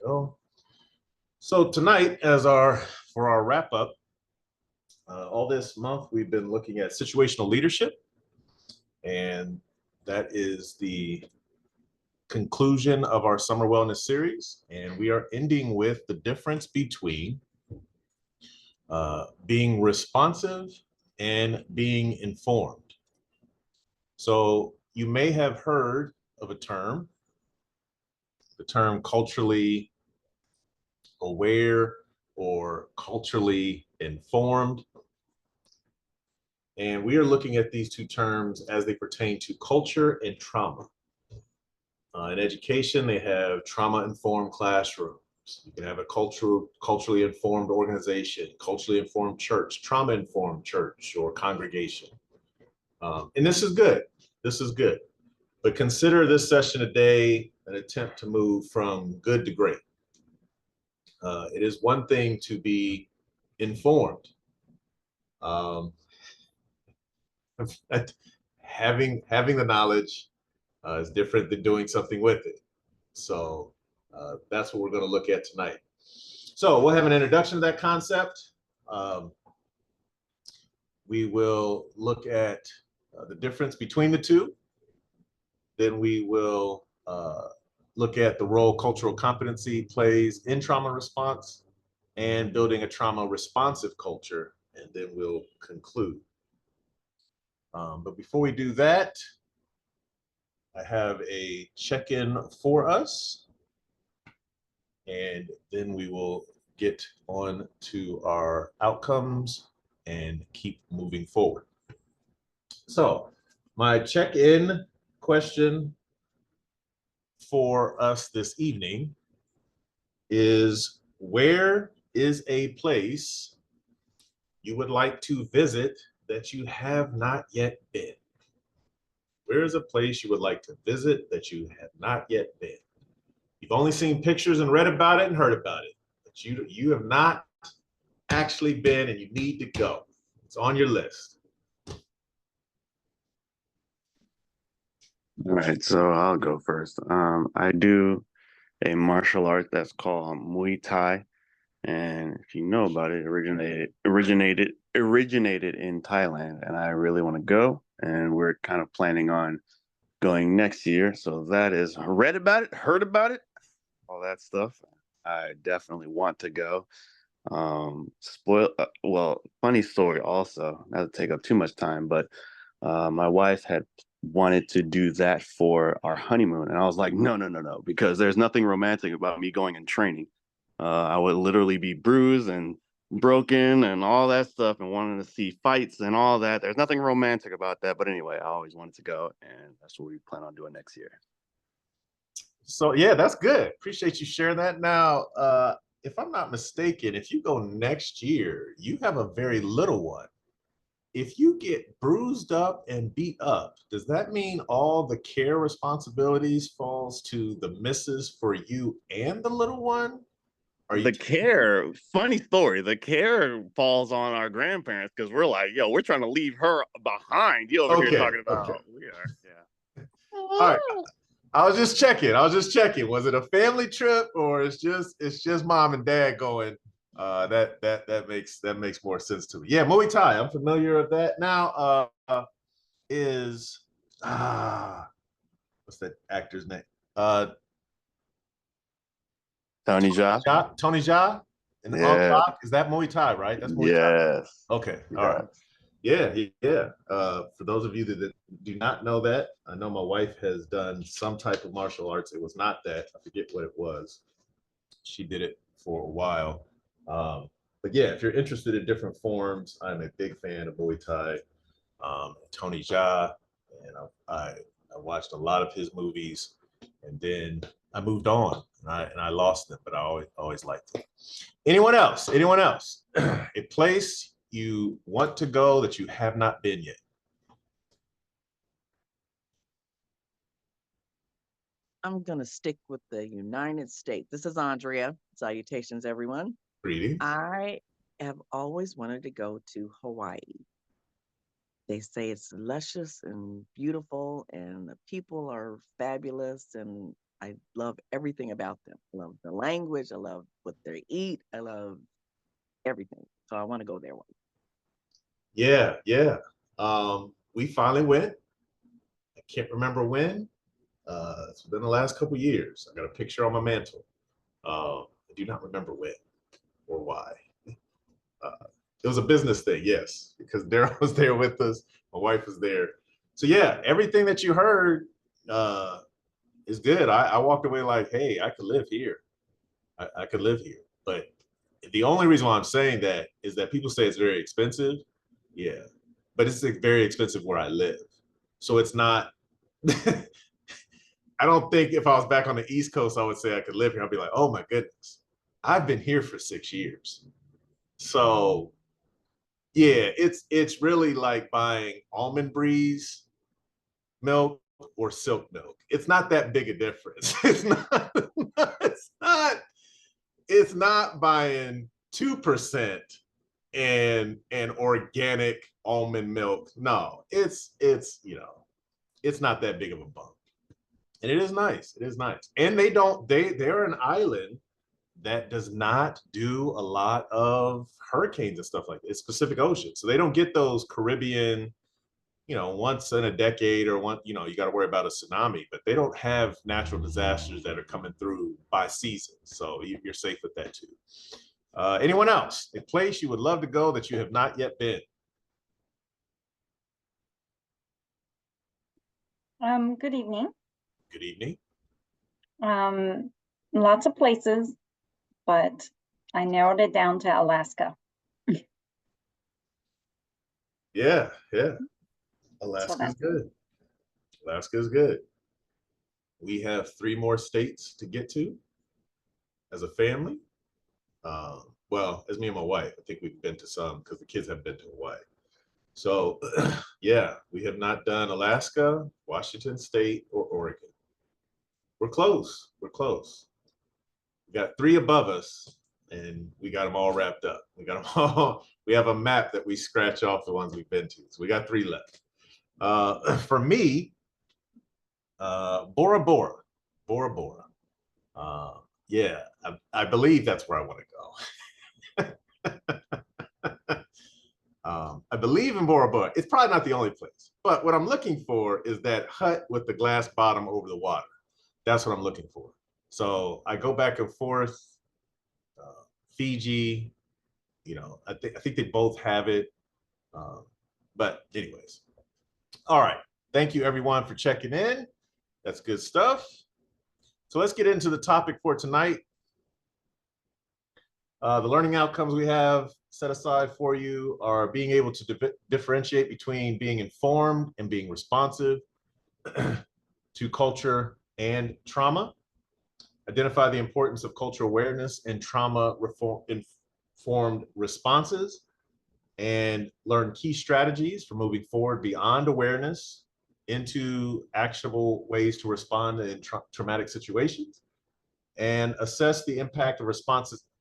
Go. So tonight, for our wrap up, all this month we've been looking at situational leadership, and that is the conclusion of our summer wellness series. And we are ending with the difference between being responsive and being informed. So you may have heard of the term culturally aware or culturally informed. And we are looking at these two terms as they pertain to culture and trauma. In education, they have trauma-informed classrooms. You can have a culturally informed organization, culturally informed church, trauma-informed church or congregation. And this is good. This is good. But consider this session today an attempt to move from good to great. It is one thing to be informed. Having the knowledge is different than doing something with it. So that's what we're going to look at tonight. So we'll have an introduction to that concept. We will look at the difference between the two. Then we will look at the role cultural competency plays in trauma response and building a trauma responsive culture, and then we'll conclude. But before we do that, I have a check-in for us, and then we will get on to our outcomes and keep moving forward. So my check-in question for us this evening is, where is a place you would like to visit that you have not yet been? Where is a place you would like to visit that you have not yet been? You've only seen pictures and read about it and heard about it, but you have not actually been, and you need to go. It's on your list. All right, so I'll go first. I do a martial art that's called Muay Thai, and if you know about it, originated in Thailand, and I really want to go, and we're kind of planning on going next year. So that is read about it, heard about it, all that stuff. I definitely want to go. Funny story also, not to take up too much time, but my wife had wanted to do that for our honeymoon, and I was like, no, because there's nothing romantic about me going and training. I would literally be bruised and broken and all that stuff and wanting to see fights and all that. There's nothing romantic about that, but anyway, I always wanted to go, and that's what we plan on doing next year. So yeah, that's good. Appreciate you sharing that. Now, if I'm not mistaken, if you go next year, you have a very little one. If you get bruised up and beat up, does that mean all the care responsibilities falls to the missus for you and the little one? Funny story, the care falls on our grandparents because we're like, yo, we're trying to leave her behind. You over here talking about, we are, yeah. All right. I was just checking. Was it a family trip, or it's just mom and dad going? That makes more sense to me. Yeah, Muay Thai. I'm familiar with that. Now, what's that actor's name? Tony Jaa. Tony Jaa. And yeah. Is that Muay Thai, right? That's Muay Thai. Yes. Okay. All right. Yeah. For those of you that do not know that, I know my wife has done some type of martial arts. It was not that. I forget what it was. She did it for a while. But yeah, if you're interested in different forms, I'm a big fan of Muay Thai. Tony Jaa, and I watched a lot of his movies, and then I moved on, and I lost them, but I always liked them. Anyone else? A place you want to go that you have not been yet? I'm going to stick with the United States. This is Andrea. Salutations, everyone. Greetings. I have always wanted to go to Hawaii. They say it's luscious and beautiful, and the people are fabulous, and I love everything about them. I love the language. I love what they eat. I love everything. So I want to go there one. Yeah, yeah. We finally went. I can't remember when. It's been the last couple years. I got a picture on my mantle. I do not remember when or why. It was a business thing, yes, because Daryl was there with us. My wife was there. So yeah, everything that you heard is good. I walked away like, hey, I could live here. I could live here. But the only reason why I'm saying that is that people say it's very expensive. Yeah, but it's very expensive where I live. So it's not, I don't think if I was back on the East Coast, I would say I could live here. I'd be like, oh my goodness, I've been here for 6 years. So yeah, it's really like buying Almond Breeze milk or silk milk. It's not that big a difference. It's not, it's not buying 2% and organic almond milk. No, it's it's not that big of a bump. And it is nice. It is nice. And they're an island that does not do a lot of hurricanes and stuff like that. It's Pacific Ocean. So they don't get those Caribbean, once in a decade or one, you got to worry about a tsunami, but they don't have natural disasters that are coming through by season. So you're safe with that too. Anyone else? A place you would love to go that you have not yet been? Good evening. Good evening. Lots of places, but I narrowed it down to Alaska. Yeah, yeah. So Alaska's that's good. Alaska's good. We have 3 more states to get to as a family. Well, as me and my wife, I think we've been to some because the kids have been to Hawaii. So yeah, we have not done Alaska, Washington State, or Oregon. We're close. We're close. We got 3 above us, and we got them all wrapped up. We got them all. We have a map that we scratch off the ones we've been to. So we got 3 left. For me, Bora Bora, Bora Bora. Yeah, I believe that's where I want to go. I believe in Bora Bora. It's probably not the only place, but what I'm looking for is that hut with the glass bottom over the water. That's what I'm looking for. So I go back and forth. Fiji, I think they both have it. But anyways, all right. Thank you everyone for checking in. That's good stuff. So let's get into the topic for tonight. The learning outcomes we have set aside for you are being able to differentiate between being informed and being responsive to culture and trauma. Identify the importance of cultural awareness and trauma-informed responses, and learn key strategies for moving forward beyond awareness into actionable ways to respond in traumatic situations, and assess the impact of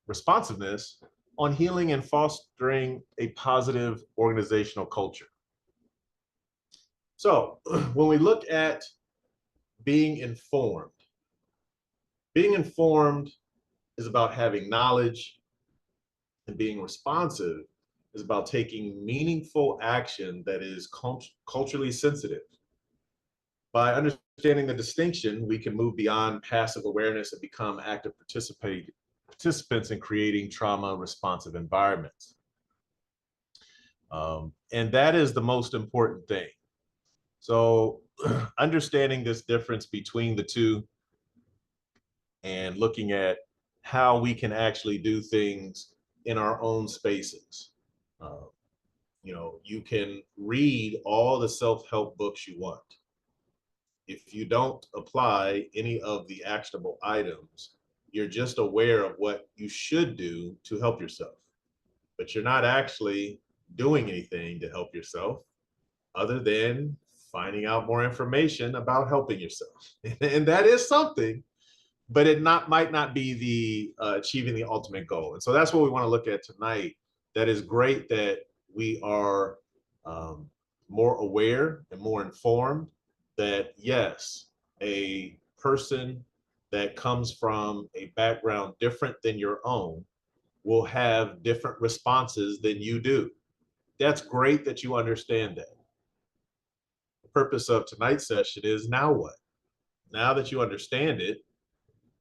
responsiveness on healing and fostering a positive organizational culture. So when we look at being informed is about having knowledge, and being responsive is about taking meaningful action that is culturally sensitive. By understanding the distinction, we can move beyond passive awareness and become active participants in creating trauma-responsive environments. And that is the most important thing. So understanding this difference between the two and looking at how we can actually do things in our own spaces. You can read all the self-help books you want. If you don't apply any of the actionable items, you're just aware of what you should do to help yourself, but you're not actually doing anything to help yourself other than finding out more information about helping yourself. And that is something, but it might not be the achieving the ultimate goal. And so that's what we want to look at tonight. That is great that we are more aware and more informed that yes, a person that comes from a background different than your own will have different responses than you do. That's great that you understand that. The purpose of tonight's session is now what? Now that you understand it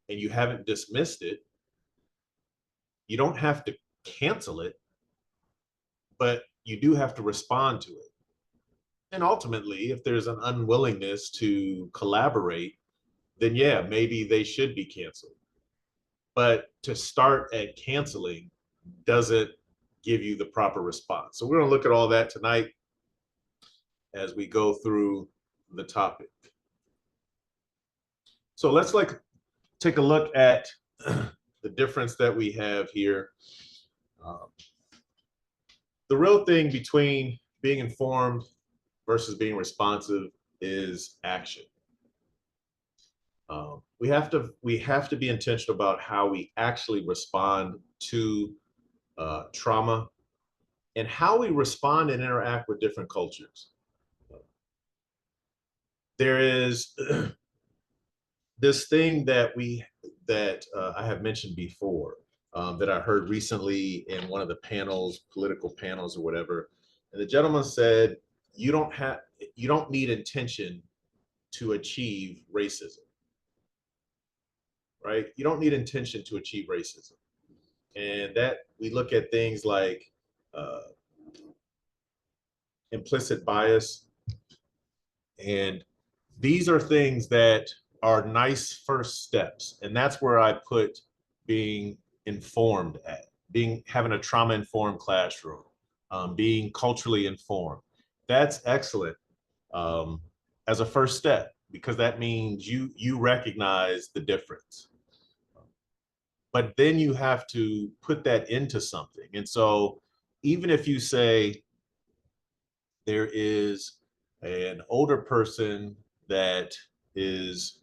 and you haven't dismissed it, you don't have to cancel it, but you do have to respond to it. And ultimately, if there's an unwillingness to collaborate, then yeah, maybe they should be canceled. But to start at canceling doesn't give you the proper response. So we're going to look at all that tonight as we go through the topic. So let's take a look at the difference that we have here. The real thing between being informed versus being responsive is action. We have to be intentional about how we actually respond to trauma and how we respond and interact with different cultures. There is this thing that I have mentioned before, that I heard recently in one of the panels, political panels or whatever, and the gentleman said, you don't need intention to achieve racism, right? You don't need intention to achieve racism. And that we look at things like implicit bias, and these are things that are nice first steps. And that's where I put being informed at, having a trauma-informed classroom, being culturally informed. That's excellent as a first step, because that means you recognize the difference. But then you have to put that into something. And so even if you say there is an older person that is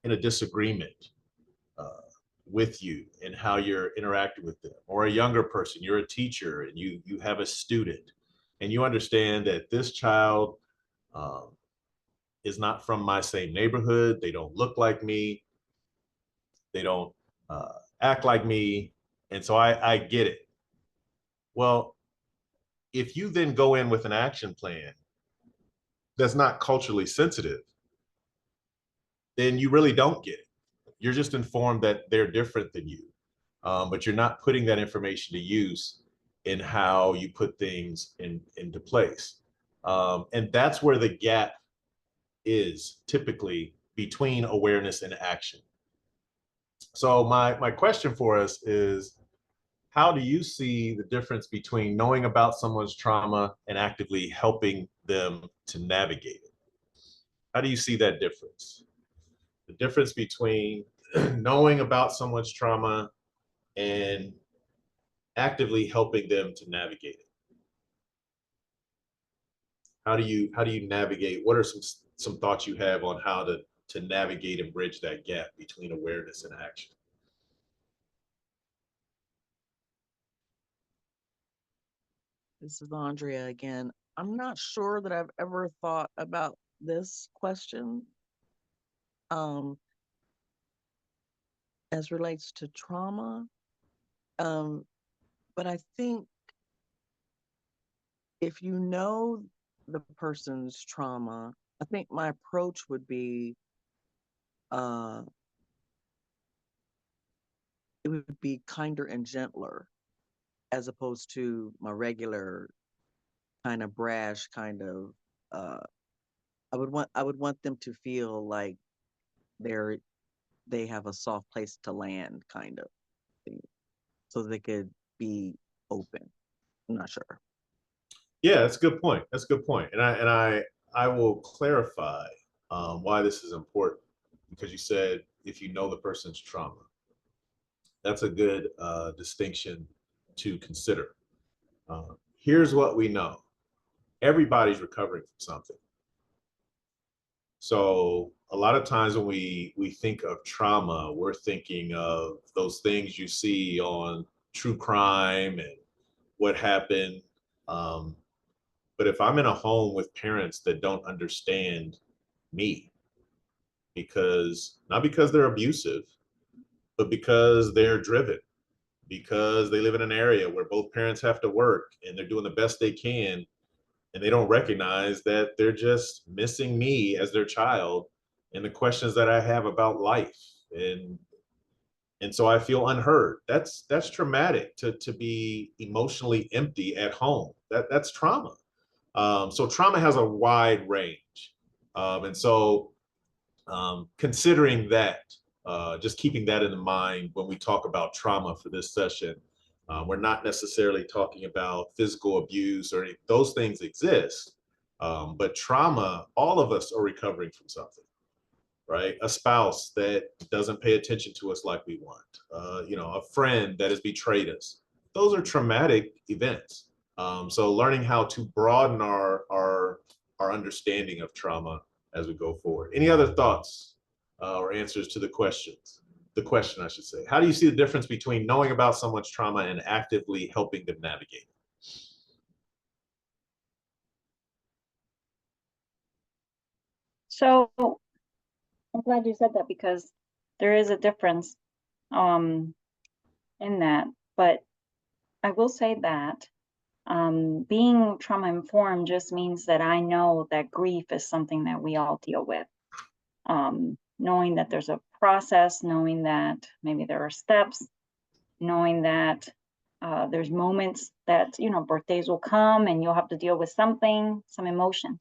in a disagreement with you and how you're interacting with them, or a younger person, you're a teacher and you have a student and you understand that this child is not from my same neighborhood, they don't look like me, they don't act like me, and so I get it. Well, if you then go in with an action plan that's not culturally sensitive, then you really don't get it. You're just informed that they're different than you, but you're not putting that information to use in how you put things into place. And that's where the gap is typically between awareness and action. So my question for us is, how do you see the difference between knowing about someone's trauma and actively helping them to navigate it? How do you see that difference? The difference between knowing about someone's trauma and actively helping them to navigate it. How do you navigate? What are some thoughts you have on how to navigate and bridge that gap between awareness and action? This is Andrea again. I'm not sure that I've ever thought about this question as relates to trauma. But I think if you know the person's trauma, I think my approach would be it would be kinder and gentler, as opposed to my regular kind of brash kind of I would want them to feel like they have a soft place to land kind of thing, so they could be open. I'm not sure. Yeah, that's a good point. That's a good point. And I will clarify why this is important, because you said if you know the person's trauma. That's a good distinction to consider. Here's what we know. Everybody's recovering from something. So a lot of times when we think of trauma, we're thinking of those things you see on true crime and what happened. But But if I'm in a home with parents that don't understand me, not because they're abusive, but because they're driven, because they live in an area where both parents have to work and they're doing the best they can, and they don't recognize that they're just missing me as their child and the questions that I have about life. And so I feel unheard. That's traumatic to be emotionally empty at home. That's trauma. So trauma has a wide range. And so considering that, just keeping that in mind when we talk about trauma for this session, we're not necessarily talking about physical abuse or those things exist, but trauma, all of us are recovering from something, right? A spouse that doesn't pay attention to us like we want, a friend that has betrayed us. Those are traumatic events. So learning how to broaden our understanding of trauma as we go forward. Any other thoughts or answers to the questions? The question, I should say. How do you see the difference between knowing about someone's trauma and actively helping them navigate? So I'm glad you said that, because there is a difference in that. But I will say that being trauma informed just means that I know that grief is something that we all deal with. Knowing that there's a process, knowing that maybe there are steps, knowing that there's moments that, birthdays will come and you'll have to deal with something, some emotion.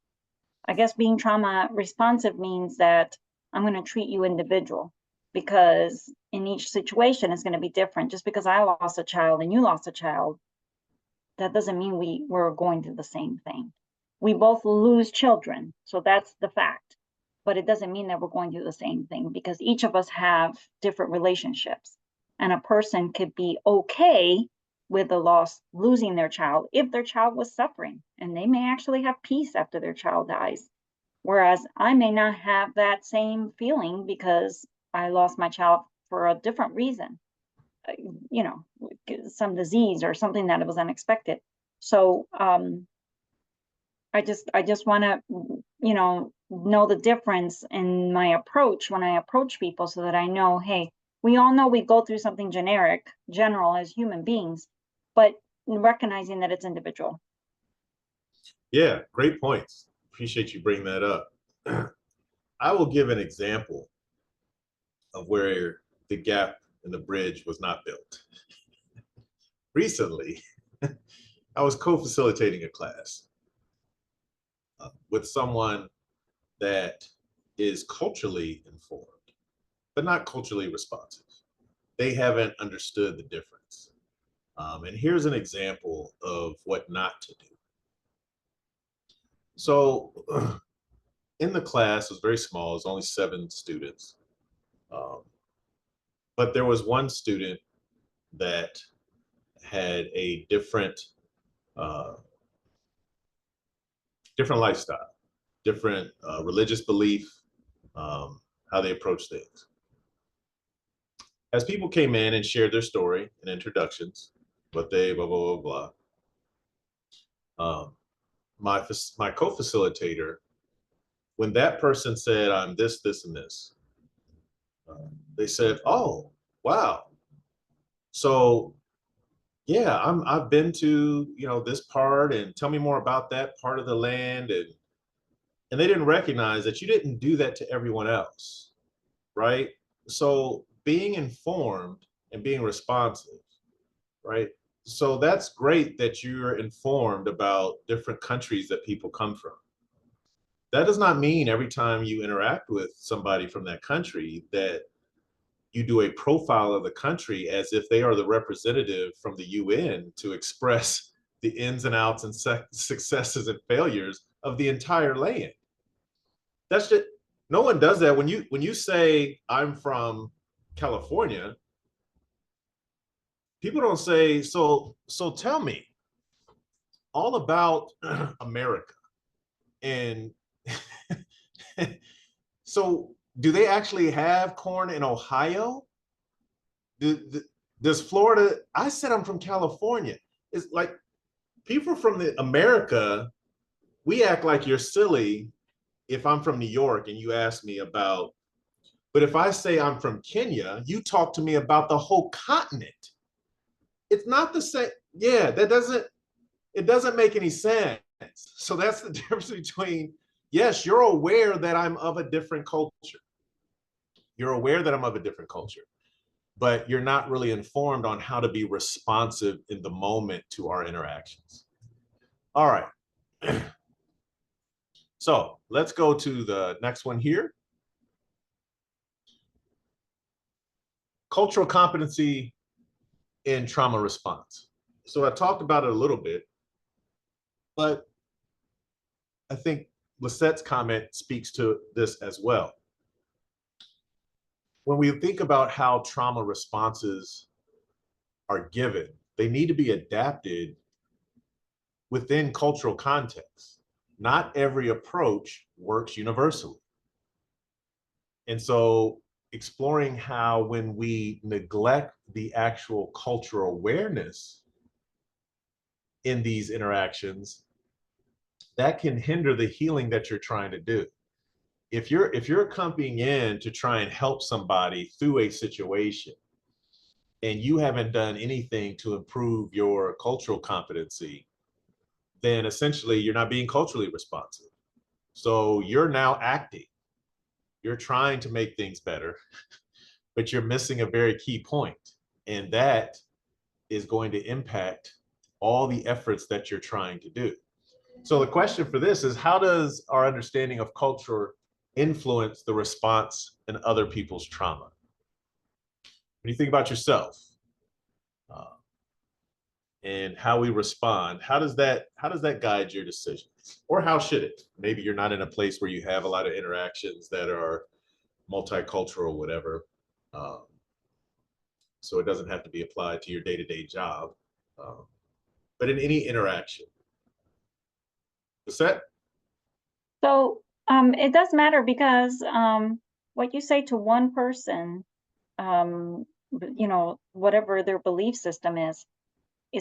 I guess being trauma responsive means that I'm going to treat you individual, because in each situation is going to be different. Just because I lost a child and you lost a child, that doesn't mean we're going through the same thing. We both lose children, so that's the fact. But it doesn't mean that we're going through the same thing, because each of us have different relationships. And a person could be okay with the loss, losing their child, if their child was suffering, and they may actually have peace after their child dies. Whereas I may not have that same feeling because I lost my child for a different reason, some disease or something that was unexpected. So I just want to, know the difference in my approach when I approach people, so that I know, hey, we all know we go through something general as human beings, but recognizing that it's individual. Yeah, great points. Appreciate you bringing that up. I will give an example of where the gap in the bridge was not built. Recently, I was co-facilitating a class with someone that is culturally informed, but not culturally responsive. They haven't understood the difference. And here's an example of what not to do. So in the class, it was very small, it was only 7 students. But there was one student that had a different lifestyle, different religious belief, how they approach things. As people came in and shared their story and introductions, but they blah, blah, blah, blah. My co-facilitator, when that person said, I'm this, this, and this, they said, oh, wow. So yeah, I've been to, this part, and tell me more about that part of the land. And they didn't recognize that you didn't do that to everyone else, right? So being informed and being responsive, right? So that's great that you're informed about different countries that people come from. That does not mean every time you interact with somebody from that country that you do a profile of the country as if they are the representative from the UN to express the ins and outs and successes and failures of the entire land. That's just, no one does that. When you say I'm from California, people don't say, so tell me all about America. And so do they actually have corn in Ohio? Does Florida? I said I'm from California. It's like people from America we act like you're silly if I'm from New York and you ask me about, but if I say I'm from Kenya, you talk to me about the whole continent. It's not the same. Yeah, it doesn't make any sense. So that's the difference between, yes, you're aware that I'm of a different culture. You're aware that I'm of a different culture, but you're not really informed on how to be responsive in the moment to our interactions. All right. So let's go to the next one here. Cultural competency in trauma response. So I talked about it a little bit, but I think Lisette's comment speaks to this as well. When we think about how trauma responses are given, they need to be adapted within cultural contexts. Not every approach works universally. And so exploring how when we neglect the actual cultural awareness in these interactions, that can hinder the healing that you're trying to do. If you're accompanying in to try and help somebody through a situation and you haven't done anything to improve your cultural competency, then essentially you're not being culturally responsive. So you're now acting. You're trying to make things better, but you're missing a very key point, and that is going to impact all the efforts that you're trying to do. So the question for this is, how does our understanding of culture influence the response in other people's trauma? When you think about yourself and how we respond, how does that guide your decisions? Or how should it? Maybe you're not in a place where you have a lot of interactions that are multicultural, whatever. So it doesn't have to be applied to your day-to-day job. But in any interaction. Lisette? So it does matter because what you say to one person, you know, whatever their belief system is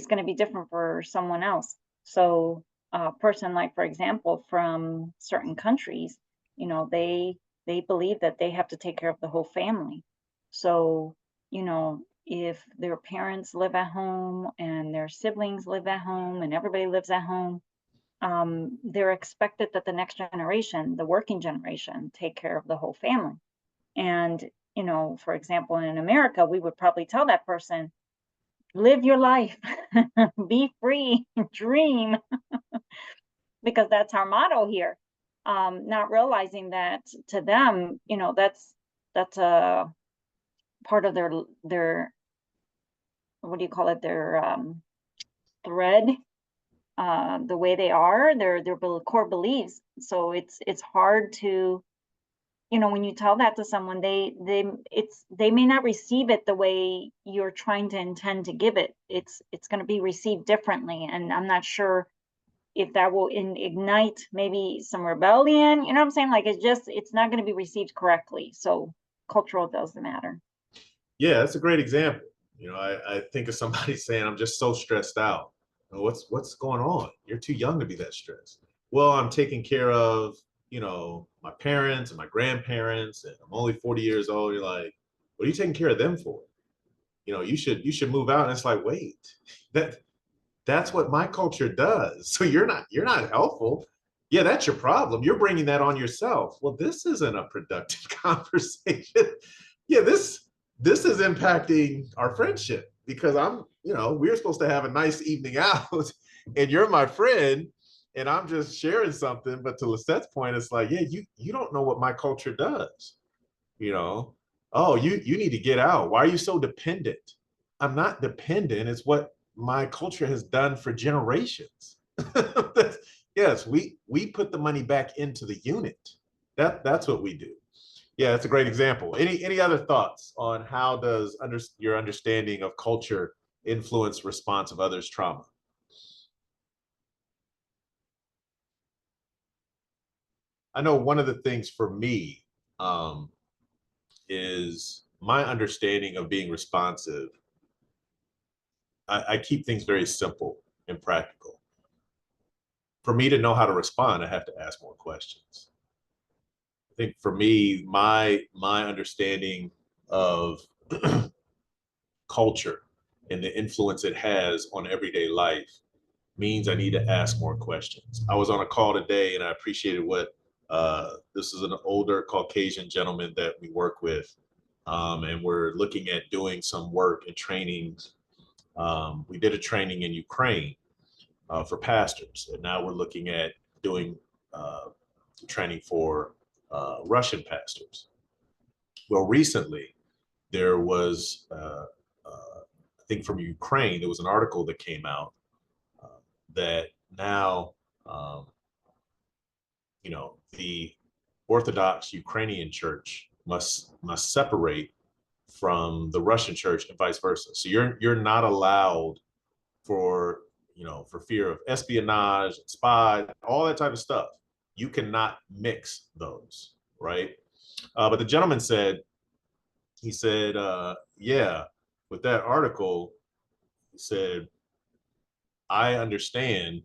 going to be different for someone else. So a person like, for example, from certain countries, you know, they believe that they have to take care of the whole family. So, you know, if their parents live at home and their siblings live at home and everybody lives at home, they're expected that the next generation, the working generation, take care of the whole family. And, you know, for example, in America, we would probably tell that person, live your life, be free, dream, because that's our motto here. Not realizing that to them, you know, that's a part of their what do you call it, their thread, the way they are, their core beliefs. So it's hard to, you know, when you tell that to someone, they may not receive it the way you're trying to intend to give it. It's going to be received differently, and I'm not sure if that will ignite maybe some rebellion. You know what I'm saying? Like it's not going to be received correctly. So cultural does matter. Yeah, that's a great example. You know, I think of somebody saying, I'm just so stressed out. What's going on? You're too young to be that stressed. Well, I'm taking care of, you know, my parents and my grandparents, and I'm only 40 years old. You're like, what are you taking care of them for? You know, you should move out. And it's like, wait, that's what my culture does. So you're not helpful. Yeah, that's your problem. You're bringing that on yourself. Well, this isn't a productive conversation. Yeah, this is impacting our friendship because you know, we're supposed to have a nice evening out and you're my friend and I'm just sharing something. But to Lisette's point, it's like, yeah, you don't know what my culture does. You know, oh, you need to get out. Why are you so dependent? I'm not dependent. It's what my culture has done for generations. Yes, we put the money back into the unit. That's what we do. Yeah, that's a great example. Any other thoughts on how does your understanding of culture influence response of others' trauma? I know one of the things for me is my understanding of being responsive. I keep things very simple and practical. for me to know how to respond, I have to ask more questions. I think for me, my understanding of culture and the influence it has on everyday life means I need to ask more questions. I was on a call today and I appreciated what this is an older Caucasian gentleman that we work with. And we're looking at doing some work and trainings. We did a training in Ukraine for pastors, and now we're looking at doing training for Russian pastors. Well, recently there was, I think from Ukraine, there was an article that came out that now, you know, the Orthodox Ukrainian church must separate from the Russian church and vice versa. So you're not allowed for, you know, for fear of espionage, spy, all that type of stuff. You cannot mix those, right? But the gentleman said, he said, yeah, with that article, he said, I understand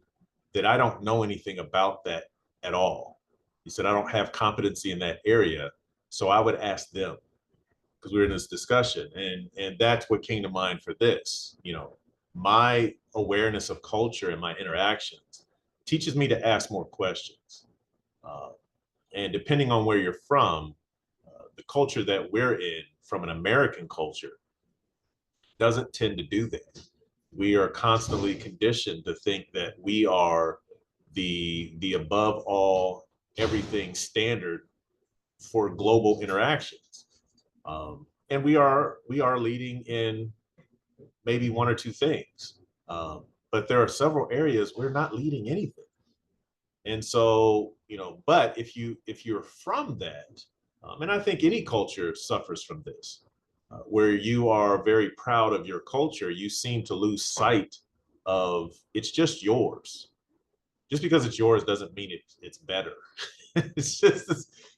that I don't know anything about that at all. He said, I don't have competency in that area. So I would ask them, because we were in this discussion, and that's what came to mind for this. You know, my awareness of culture and my interactions teaches me to ask more questions. And depending on where you're from, the culture that we're in, from an American culture, doesn't tend to do that. We are constantly conditioned to think that we are the above all everything standard for global interactions. And we are leading in maybe one or two things. But there are several areas we're not leading anything. And so, you know, but if you're from that, and I think any culture suffers from this, where you are very proud of your culture, you seem to lose sight of it's just yours. Just because it's yours doesn't mean it's better. it's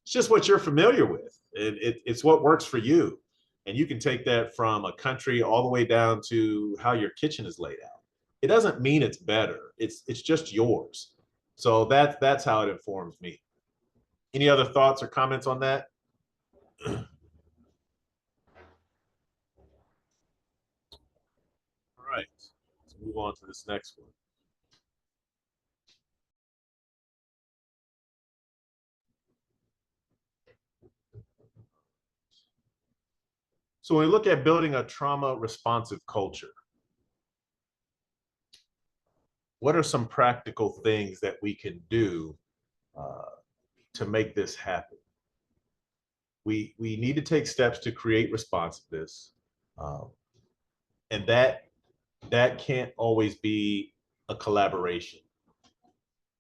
just what you're familiar with. It's what works for you. And you can take that from a country all the way down to how your kitchen is laid out. It doesn't mean it's better. It's just yours. So that's how it informs me. Any other thoughts or comments on that? All right, let's move on to this next one. So when we look at building a trauma responsive culture, what are some practical things that we can do to make this happen? We need to take steps to create responsiveness, and that can't always be a collaboration.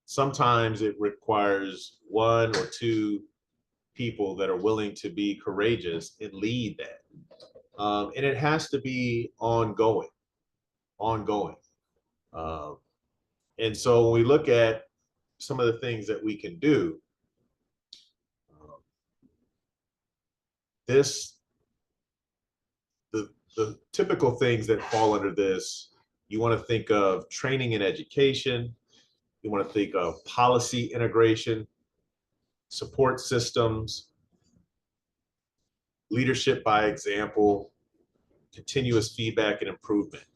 Sometimes it requires one or two people that are willing to be courageous and lead that. And it has to be ongoing. And so when we look at some of the things that we can do, the typical things that fall under this, you want to think of training and education. You want to think of policy integration, support systems, leadership by example, continuous feedback and improvement.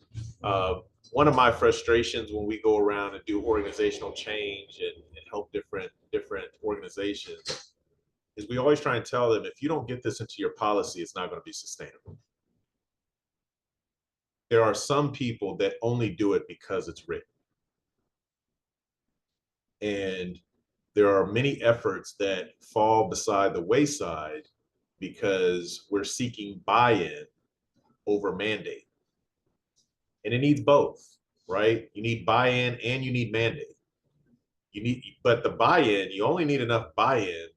One of my frustrations when we go around and do organizational change and help different organizations is we always try and tell them, if you don't get this into your policy, it's not going to be sustainable. There are some people that only do it because it's written. And there are many efforts that fall beside the wayside because we're seeking buy-in over mandate. And it needs both, right? You need buy-in and you need mandate. But the buy-in, you only need enough buy-in.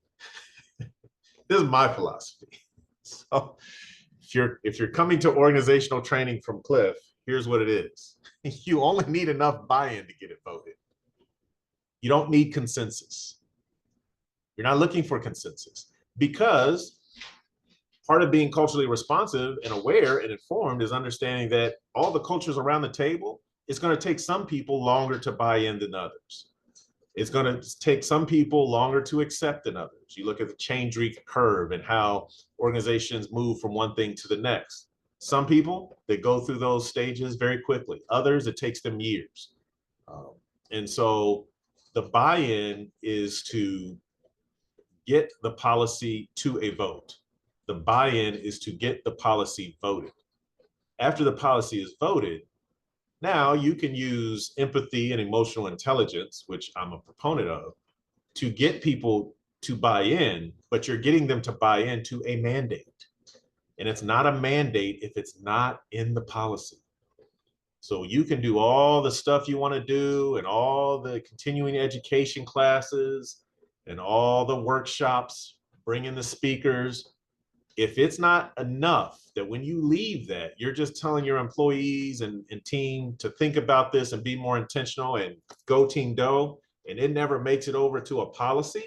This is my philosophy. So if you're coming to organizational training from Cliff, here's what it is. You only need enough buy-in to get it voted. You don't need consensus. You're not looking for consensus, because part of being culturally responsive and aware and informed is understanding that all the cultures around the table, it's going to take some people longer to buy in than others. It's going to take some people longer to accept than others. You look at the change curve and how organizations move from one thing to the next. Some people, they go through those stages very quickly. Others, it takes them years. And so the buy-in is to get the policy to a vote. The buy-in is to get the policy voted. After the policy is voted, now you can use empathy and emotional intelligence, which I'm a proponent of, to get people to buy in, but you're getting them to buy into a mandate. And it's not a mandate if it's not in the policy. So you can do all the stuff you want to do and all the continuing education classes and all the workshops, bring in the speakers. If it's not enough that when you leave that, you're just telling your employees and team to think about this and be more intentional and go team dough, and it never makes it over to a policy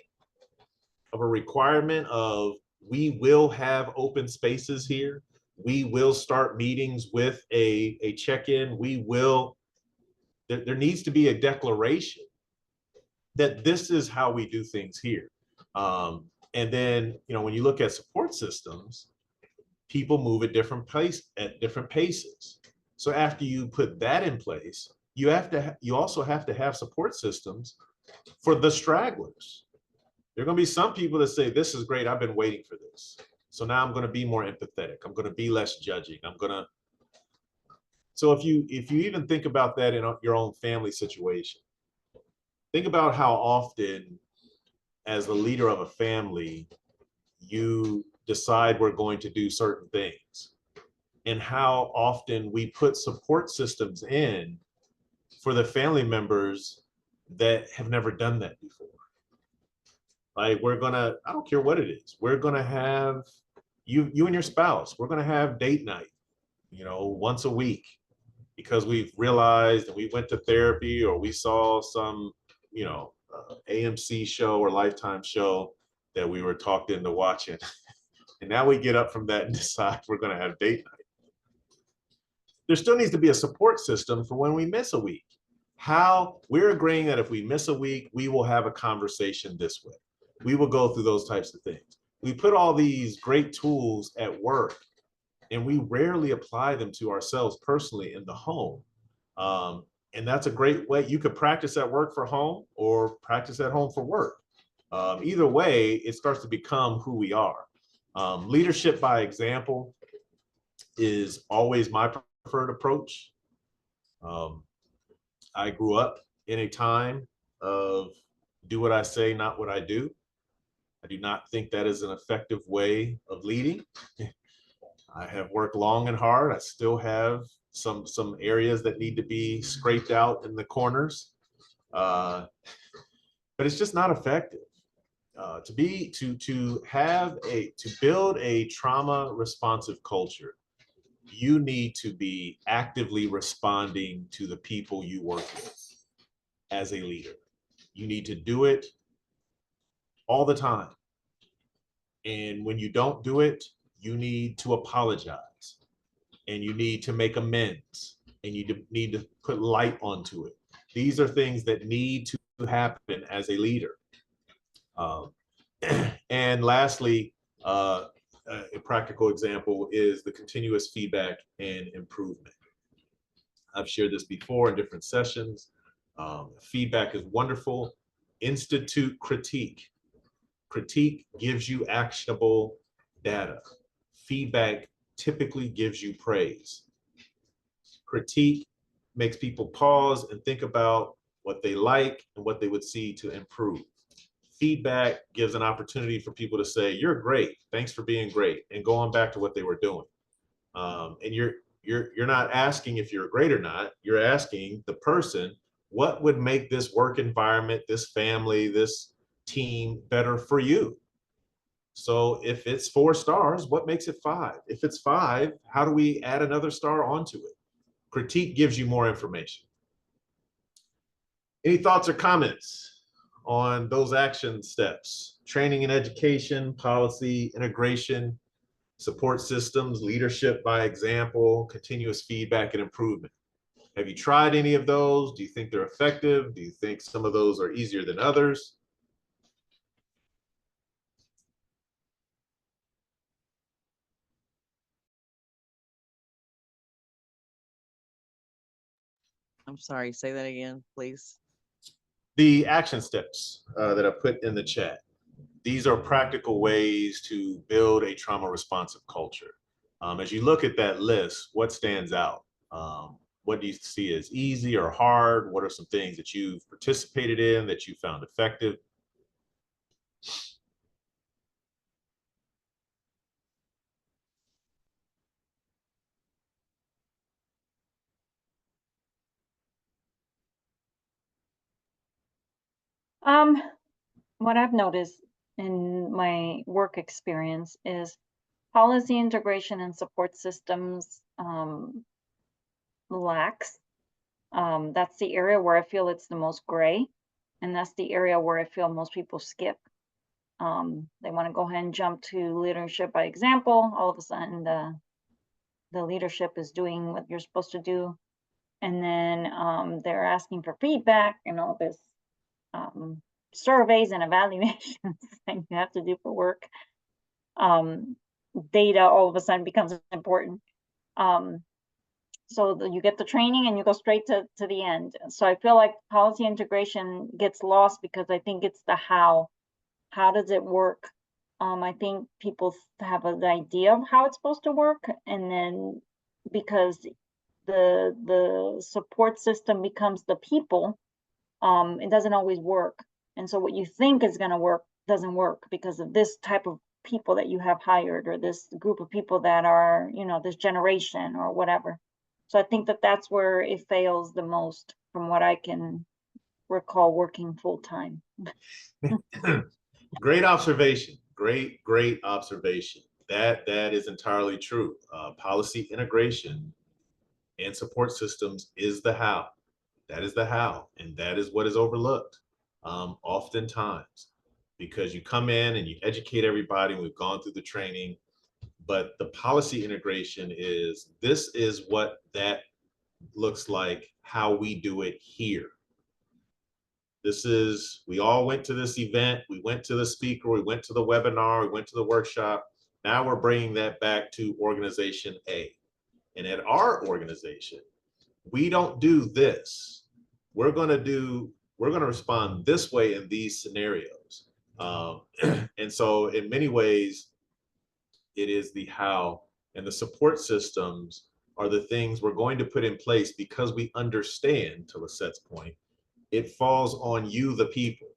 of a requirement of, we will have open spaces here. We will start meetings with a check-in. We will, there needs to be a declaration that this is how we do things here. And then, when you look at support systems, people move at different paces. So after you put that in place, you also have to have support systems for the stragglers. There are going to be some people that say, this is great, I've been waiting for this. So now I'm going to be more empathetic. I'm going to be less judging. So if you even think about that in your own family situation, think about how often, as the leader of a family, you decide we're going to do certain things, and how often we put support systems in for the family members that have never done that before. Like, I don't care what it is, we're gonna have you and your spouse, we're gonna have date night, once a week, because we've realized, and we went to therapy, or we saw some, AMC show or Lifetime show that we were talked into watching. And now we get up from that and decide we're going to have date night. There still needs to be a support system for when we miss a week. How we're agreeing that if we miss a week, we will have a conversation this way. We will go through those types of things. We put all these great tools at work, and we rarely apply them to ourselves personally in the home. And that's a great way. You could practice at work for home or practice at home for work. Either way, it starts to become who we are. Leadership by example is always my preferred approach. I grew up in a time of do what I say, not what I do. I do not think that is an effective way of leading. I have worked long and hard. I still have some areas that need to be scraped out in the corners, but it's just not effective. To build a trauma responsive culture, you need to be actively responding to the people you work with as a leader. You need to do it all the time. And when you don't do it, you need to apologize, and you need to make amends, and you need to put light onto it. These are things that need to happen as a leader. And lastly, a practical example is the continuous feedback and improvement. I've shared this before in different sessions. Feedback is wonderful. Institute critique. Critique gives you actionable data. Feedback typically gives you praise. Critique makes people pause and think about what they like and what they would see to improve. Feedback gives an opportunity for people to say, you're great, thanks for being great, and go on back to what they were doing. And you're not asking if you're great or not, you're asking the person, what would make this work environment, this family, this team better for you? So if it's 4 stars, what makes it 5? If it's 5, how do we add another star onto it? Critique gives you more information. Any thoughts or comments on those action steps? Training and education, policy, integration, support systems, leadership by example, continuous feedback and improvement. Have you tried any of those? Do you think they're effective? Do you think some of those are easier than others? I'm sorry, say that again, please. The action steps that I put in the chat. These are practical ways to build a trauma responsive culture. As you look at that list, what stands out? What do you see as easy or hard? What are some things that you've participated in that you found effective? What I've noticed in my work experience is policy integration and support systems lacks. That's the area where I feel it's the most gray, and that's the area where I feel most people skip. They want to go ahead and jump to leadership by example. All of a sudden, the leadership is doing what you're supposed to do, and then they're asking for feedback and all this surveys and evaluations that you have to do for work. Data all of a sudden becomes important. So you get the training and you go straight to the end. So I feel like policy integration gets lost because I think it's the how. How does it work? I think people have an idea of how it's supposed to work, and then because the support system becomes the people, it doesn't always work. And so what you think is going to work doesn't work because of this type of people that you have hired, or this group of people that are, this generation or whatever. So I think that that's where it fails the most from what I can recall working full time. Great observation. Great observation. That is entirely true. Policy integration and support systems is the how. That is the how, and that is what is overlooked oftentimes, because you come in and you educate everybody, and we've gone through the training, but the policy integration is, this is what that looks like, how we do it here. This is, we all went to this event, we went to the speaker, we went to the webinar, we went to the workshop. Now we're bringing that back to organization A. And at our organization, we don't do this. We're going to respond this way in these scenarios. And so in many ways, it is the how, and the support systems are the things we're going to put in place because we understand, to Lisette's point, it falls on you, the people.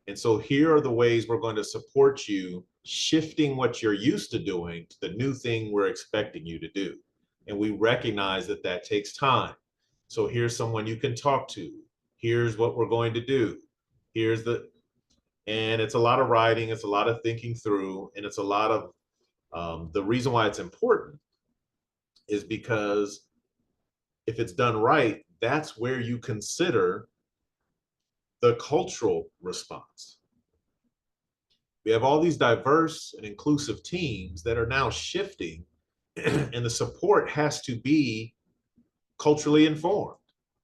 And so here are the ways we're going to support you, shifting what you're used to doing to the new thing we're expecting you to do. And we recognize that that takes time. So here's someone you can talk to. Here's what we're going to do. And it's a lot of writing, it's a lot of thinking through, and it's a lot of, the reason why it's important is because if it's done right, that's where you consider the cultural response. We have all these diverse and inclusive teams that are now shifting, and the support has to be culturally informed.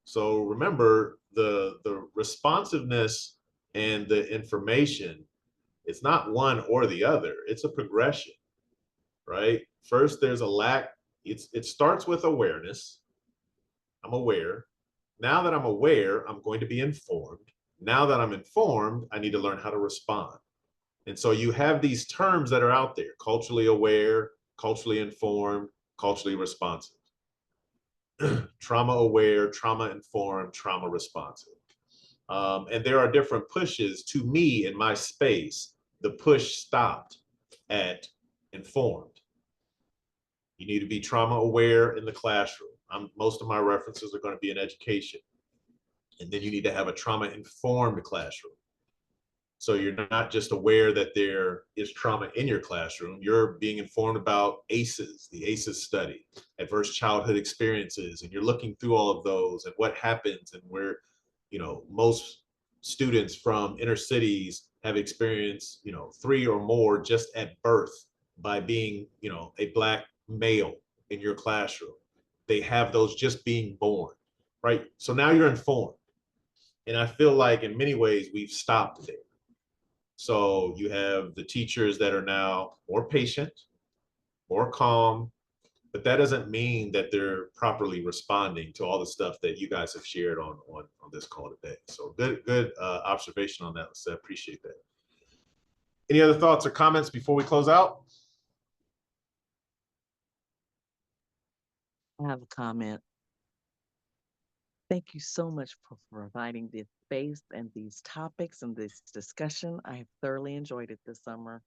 So remember, the responsiveness and the information, it's not one or the other, it's a progression, right? First, there's a lack, it starts with awareness. I'm aware. Now that I'm aware, I'm going to be informed. Now that I'm informed, I need to learn how to respond. And so you have these terms that are out there: culturally aware, culturally informed, culturally responsive. Trauma aware, trauma informed, trauma responsive. And there are different pushes. To me, in my space, the push stopped at informed. You need to be trauma aware in the classroom. Most of my references are going to be in education. And then you need to have a trauma informed classroom. So you're not just aware that there is trauma in your classroom, you're being informed about ACEs, the ACEs study, adverse childhood experiences, and you're looking through all of those and what happens, and where, most students from inner cities have experienced, 3 or more just at birth by being, a Black male in your classroom. They have those just being born. right? So now you're informed. And I feel like in many ways we've stopped there. So you have the teachers that are now more patient, more calm, but that doesn't mean that they're properly responding to all the stuff that you guys have shared on this call today. So good observation on that. So I appreciate that. Any other thoughts or comments before we close out? I have a comment. Thank you so much for providing this space and these topics and this discussion. I have thoroughly enjoyed it this summer.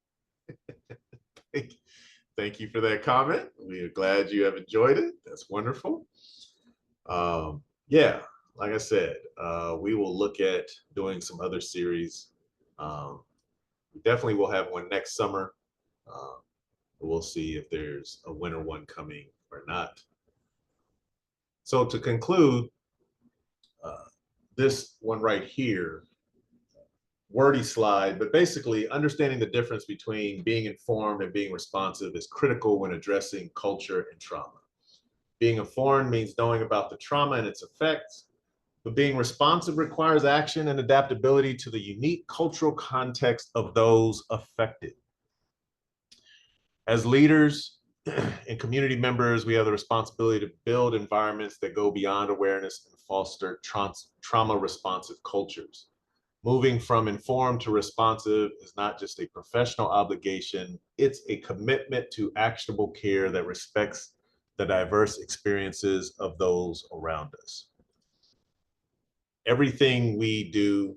Thank you for that comment. We are glad you have enjoyed it. That's wonderful. Yeah, like I said, we will look at doing some other series. We definitely will have one next summer. We'll see if there's a winter one coming or not. So to conclude, this one right here, wordy slide, but basically understanding the difference between being informed and being responsive is critical when addressing culture and trauma. Being informed means knowing about the trauma and its effects, but being responsive requires action and adaptability to the unique cultural context of those affected. As leaders and community members, we have the responsibility to build environments that go beyond awareness and foster trauma responsive cultures. Moving from informed to responsive is not just a professional obligation, it's a commitment to actionable care that respects the diverse experiences of those around us. Everything we do,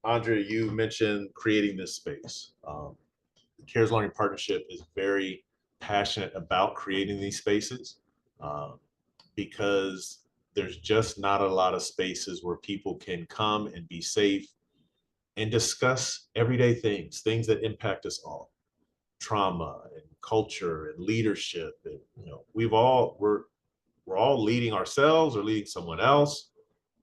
Andrea, you mentioned creating this space. The CARES Learning Partnership is very passionate about creating these spaces because there's just not a lot of spaces where people can come and be safe and discuss everyday things that impact us all, trauma and culture and leadership. And, we're all leading ourselves or leading someone else.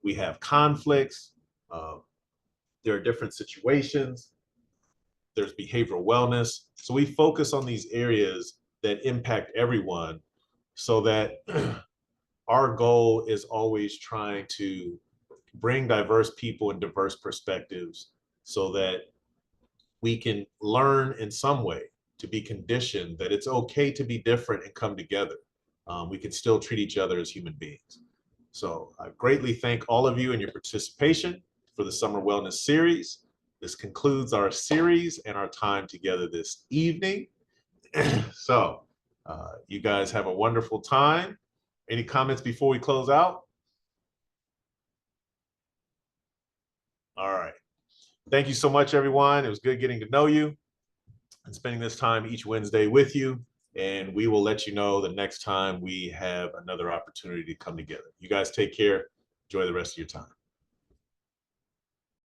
We have conflicts. There are different situations. There's behavioral wellness. So we focus on these areas that impact everyone so that our goal is always trying to bring diverse people and diverse perspectives so that we can learn in some way to be conditioned that it's okay to be different and come together. We can still treat each other as human beings. So I greatly thank all of you and your participation for the Summer Wellness Series. This concludes our series and our time together this evening. So you guys have a wonderful time. Any comments before we close out? All right. Thank you so much, everyone. It was good getting to know you and spending this time each Wednesday with you. And we will let you know the next time we have another opportunity to come together. You guys take care. Enjoy the rest of your time.